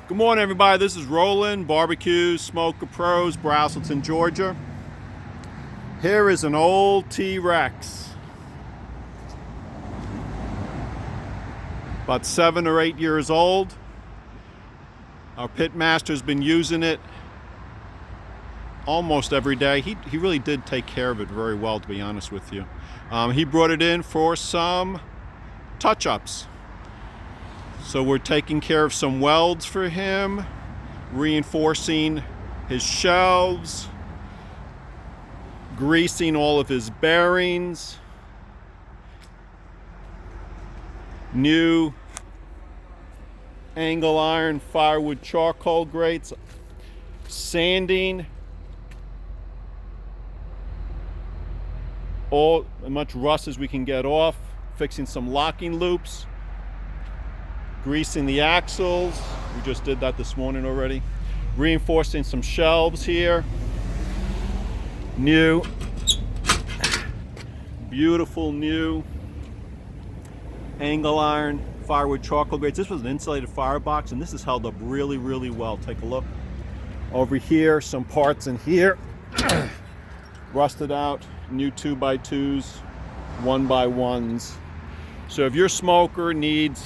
Good morning, everybody. This is Roland, Bbq Smoker Pros, Braselton, Georgia. Here is an old T-Rex. About 7 or 8 years old. Our pit master's been using it almost every day. He really did take care of it very well, to be honest with you. He brought it in for some touch-ups. So we're taking care of some welds for him, reinforcing his shelves, greasing all of his bearings, new angle iron firewood charcoal grates, sanding all as much rust as we can get off, fixing some locking loops, greasing the axles. We just did that this morning already. Reinforcing some shelves here. New, beautiful new angle iron firewood charcoal grates. This was an insulated firebox, and this has held up really, really well. Take a look. Over here, some parts in here. Rusted out, new 2x2s, 1x1s. So if your smoker needs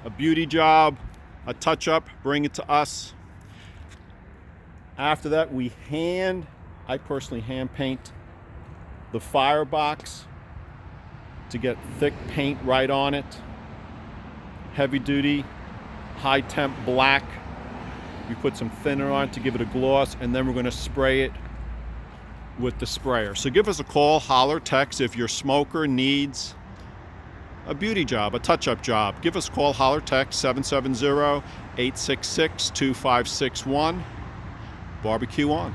a beauty job, a touch-up, bring it to us. After that, I personally hand paint the firebox to get thick paint right on it. Heavy duty, high temp black. We put some thinner on it to give it a gloss, and then we're going to spray it with the sprayer. So give us a call, holler, text if your smoker needs a beauty job, a touch-up job. Give us a call, holler, text 770-866-2561. Bbq on.